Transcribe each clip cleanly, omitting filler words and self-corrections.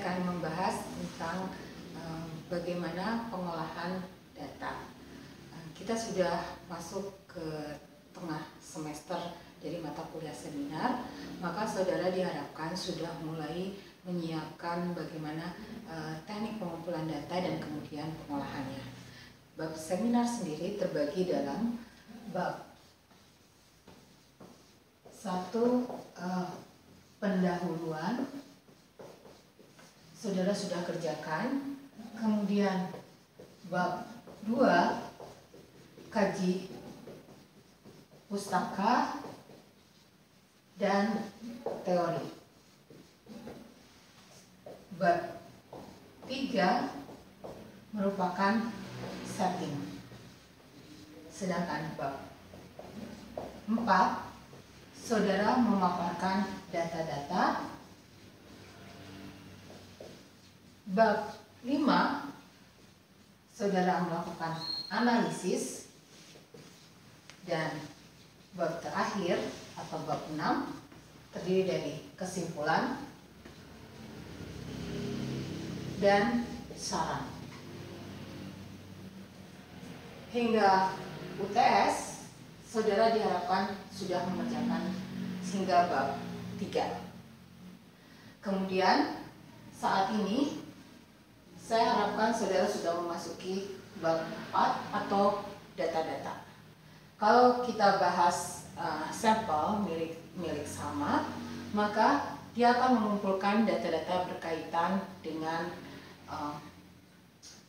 akan membahas tentang bagaimana pengolahan data. Kita sudah masuk ke tengah semester dari mata kuliah seminar, maka saudara diharapkan sudah mulai menyiapkan bagaimana teknik pengumpulan data dan kemudian pengolahannya. Bab seminar sendiri terbagi dalam bab 1, pendahuluan, saudara sudah kerjakan. Kemudian bab 2, kaji pustaka dan teori. Bab 3 merupakan setting. Sedangkan bab 4 saudara memaparkan data-data. Bab 5 saudara melakukan analisis. Dan bab terakhir atau bab 6 terdiri dari kesimpulan dan saran. Hingga UTS saudara diharapkan sudah mengerjakan hingga bab 3. Kemudian saat ini saya harapkan saudara sudah memasuki bab 4 atau data-data. Kalau kita bahas sampel milik sama, maka dia akan mengumpulkan data-data berkaitan dengan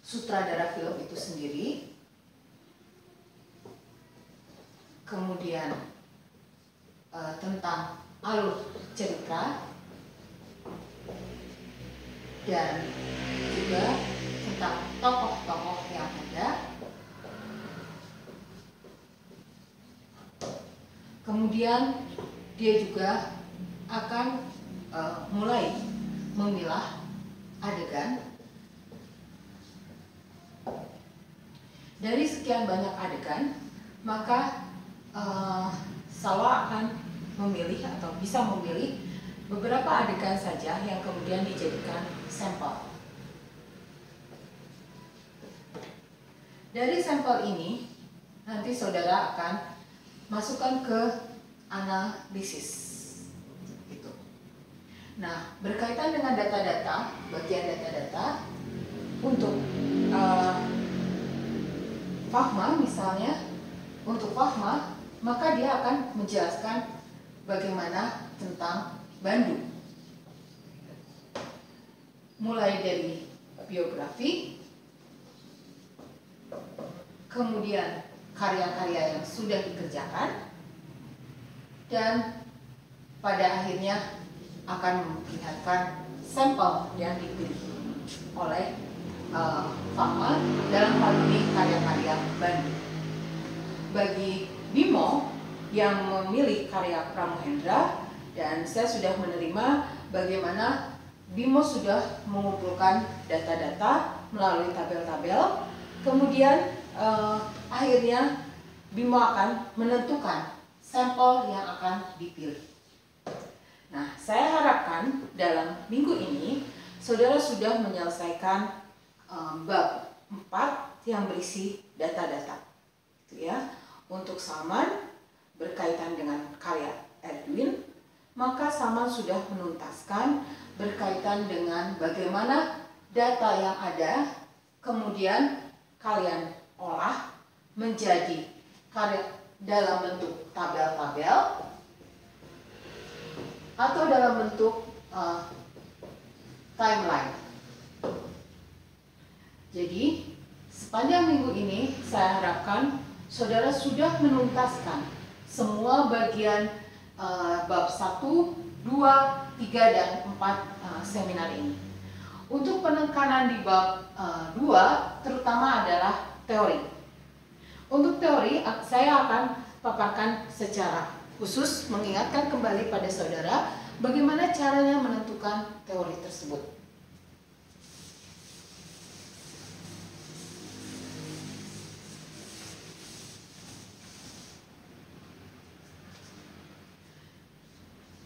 sutradara film itu sendiri. Kemudian tentang alur cerita dan juga tentang tokoh-tokoh yang ada. Kemudian dia juga akan mulai memilah adegan. Dari sekian banyak adegan, maka Salwa akan memilih atau bisa memilih beberapa adegan saja yang kemudian dijadikan sampel. Dari sampel ini nanti saudara akan masukkan ke analisis. Gitu. Nah, berkaitan dengan data-data, bagian data-data untuk Fahma misalnya, untuk Fahma maka dia akan menjelaskan bagaimana tentang Bandung. Mulai dari biografi, kemudian karya-karya yang sudah dikerjakan, dan pada akhirnya akan memperlihatkan sampel yang dipilih oleh Fahma, dalam hal ini karya-karya Bandung. Bagi Bimo yang memilih karya Pramuhendra, dan saya sudah menerima bagaimana Bimo sudah mengumpulkan data-data melalui tabel-tabel. Kemudian akhirnya Bimo akan menentukan sampel yang akan dipilih. Nah, saya harapkan dalam minggu ini saudara sudah menyelesaikan bab 4 yang berisi data-data. Gitu ya. Untuk Salman berkaitan dengan karya Edwin, maka Salman sudah menuntaskan berkaitan dengan bagaimana data yang ada kemudian kalian olah menjadi karya dalam bentuk tabel-tabel atau dalam bentuk timeline. Jadi sepanjang minggu ini saya harapkan saudara sudah menuntaskan semua bagian bab 1, 2, 3, dan 4 seminar ini. Untuk penekanan di bab 2 terutama adalah teori. Untuk teori saya akan paparkan secara khusus, mengingatkan kembali pada saudara bagaimana caranya menentukan teori tersebut.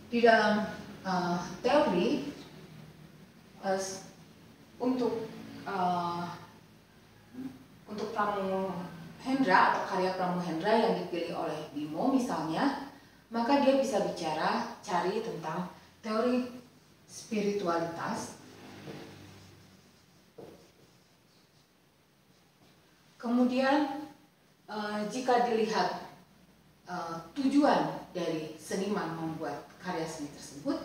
Di dalam teori untuk Pramuhendra atau karya Pramuhendra yang dipilih oleh Bimo misalnya, maka dia bisa bicara cari tentang teori spiritualitas. Kemudian jika dilihat tujuan dari seniman membuat karya seni tersebut,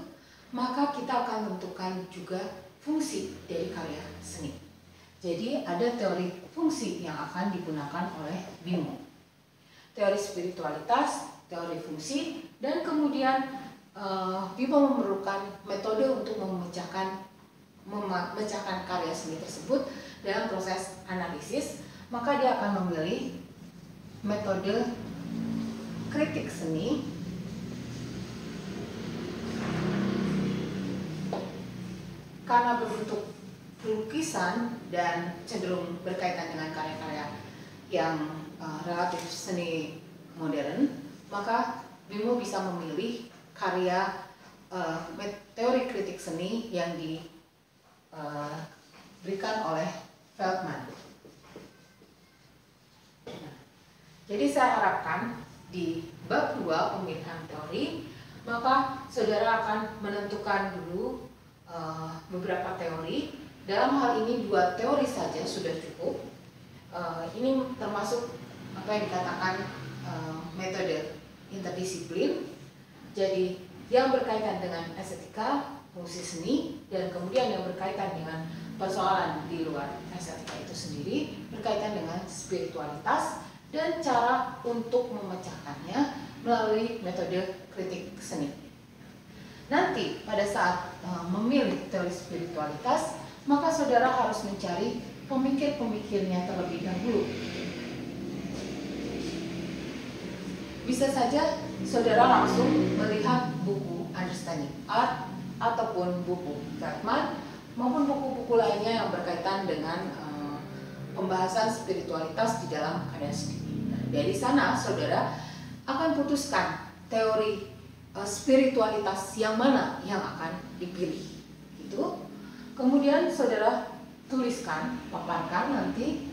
maka kita akan tentukan juga fungsi dari karya seni. Jadi ada teori fungsi yang akan digunakan oleh Bimo. Teori spiritualitas, teori fungsi, dan kemudian Bimo memerlukan metode untuk memecahkan karya seni tersebut dalam proses analisis. Maka dia akan memilih metode kritik seni karena berbentuk lukisan dan cenderung berkaitan dengan karya-karya yang relatif seni modern, maka Bimo bisa memilih karya teori kritik seni yang diberikan oleh Veltman. Jadi saya harapkan di bab 2 pemilihan teori, maka saudara akan menentukan dulu beberapa teori. Dalam hal ini 2 teori saja sudah cukup. Ini termasuk apa yang dikatakan metode interdisiplin. Jadi yang berkaitan dengan estetika, fungsi seni, dan kemudian yang berkaitan dengan persoalan di luar estetika itu sendiri, berkaitan dengan spiritualitas dan cara untuk memecahkannya melalui metode kritik seni. Nanti pada saat memilih teori spiritualitas, maka saudara harus mencari pemikir-pemikirnya terlebih dahulu. Bisa saja saudara langsung melihat buku Understanding Art ataupun buku Veltman maupun buku-buku lainnya yang berkaitan dengan pembahasan spiritualitas di dalam karya seni. Dari sana saudara akan putuskan teori spiritualitas yang mana yang akan dipilih. Gitu. Kemudian saudara tuliskan, paparkan nanti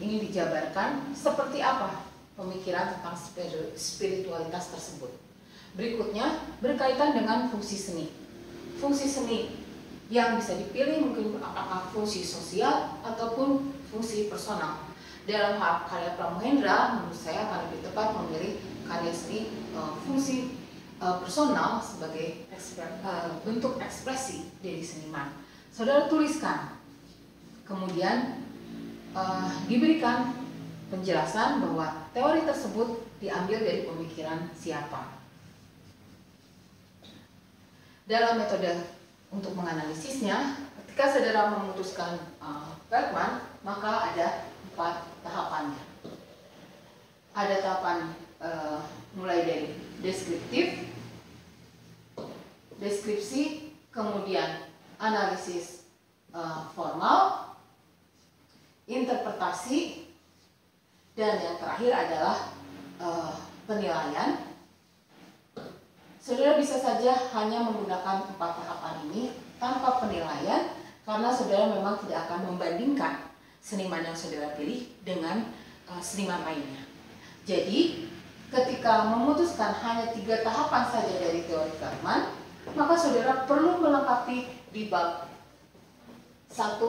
ini dijabarkan seperti apa pemikiran tentang spiritualitas tersebut. Berikutnya berkaitan dengan fungsi seni. Fungsi seni yang bisa dipilih mungkin apakah fungsi sosial ataupun fungsi personal. Dalam hal karya Pramuhendra, menurut saya akan lebih tepat memilih karya seni fungsi personal sebagai bentuk ekspresi dari seniman. Saudara tuliskan, kemudian diberikan penjelasan bahwa teori tersebut diambil dari pemikiran siapa. Dalam metode untuk menganalisisnya, ketika saudara memutuskan Veltman, maka ada 4 tahapannya. Ada tahapan mulai dari deskripsi, kemudian analisis formal, interpretasi, dan yang terakhir adalah penilaian. Saudara bisa saja hanya menggunakan 4 tahapan ini tanpa penilaian, karena saudara memang tidak akan membandingkan seniman yang saudara pilih dengan seniman lainnya. Jadi ketika memutuskan hanya 3 tahapan saja dari teori Veltman, maka saudara perlu melengkapi di bab 1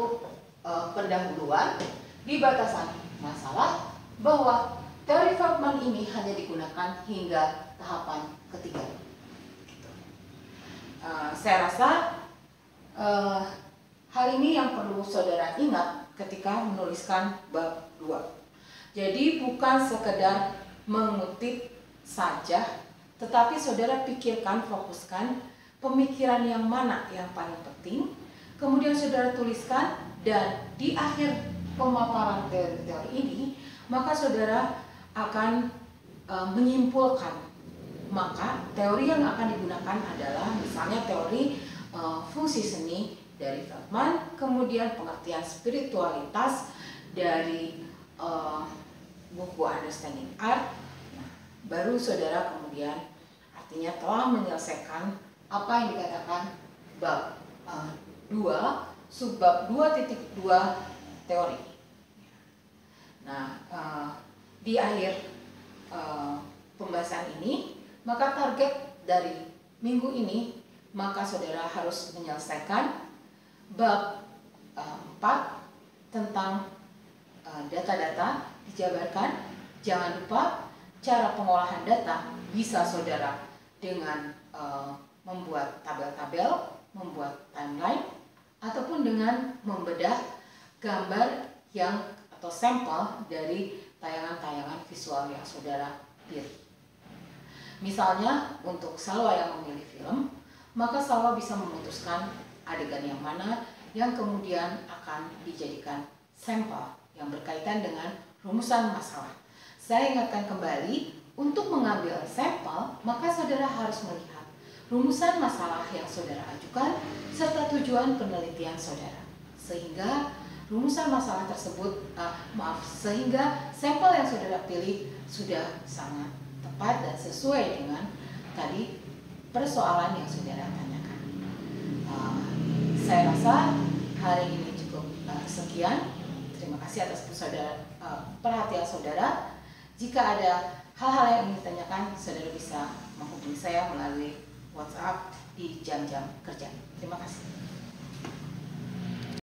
pendahuluan di batasan masalah bahwa teori Veltman ini hanya digunakan hingga tahapan ketiga. Saya rasa hal ini yang perlu saudara ingat ketika menuliskan bab 2. Jadi bukan sekedar mengutip saja, tetapi saudara pikirkan, fokuskan pemikiran yang mana yang paling penting, kemudian saudara tuliskan, dan di akhir pemaparan teori-teori ini, maka saudara akan menyimpulkan. Maka teori yang akan digunakan adalah misalnya teori fungsi seni dari Veltman, kemudian pengertian spiritualitas dari buku Understanding Art. Nah, baru saudara kemudian artinya telah menyelesaikan apa yang dikatakan bab 2 2, subbab 2.2 teori. Nah, di akhir pembahasan ini, maka target dari minggu ini, maka saudara harus menyelesaikan bab 4 tentang data-data dijabarkan. Jangan lupa cara pengolahan data bisa saudara dengan membuat tabel-tabel, membuat timeline, ataupun dengan membedah gambar atau sampel dari tayangan-tayangan visual yang saudara pilih. Misalnya untuk Salwa yang memilih film, maka Salwa bisa memutuskan adegan yang mana yang kemudian akan dijadikan sampel yang berkaitan dengan rumusan masalah. Saya ingatkan kembali, untuk mengambil sampel, maka saudara harus melihat rumusan masalah yang saudara ajukan serta tujuan penelitian saudara. Sehingga rumusan masalah tersebut, sehingga sampel yang saudara pilih sudah sangat tepat dan sesuai dengan tadi persoalan yang saudara tanyakan. Saya rasa hari ini cukup sekian. Terima kasih atas perhatian saudara. Jika ada hal-hal yang ingin ditanyakan, saudara bisa menghubungi saya melalui WhatsApp di jam-jam kerja. Terima kasih.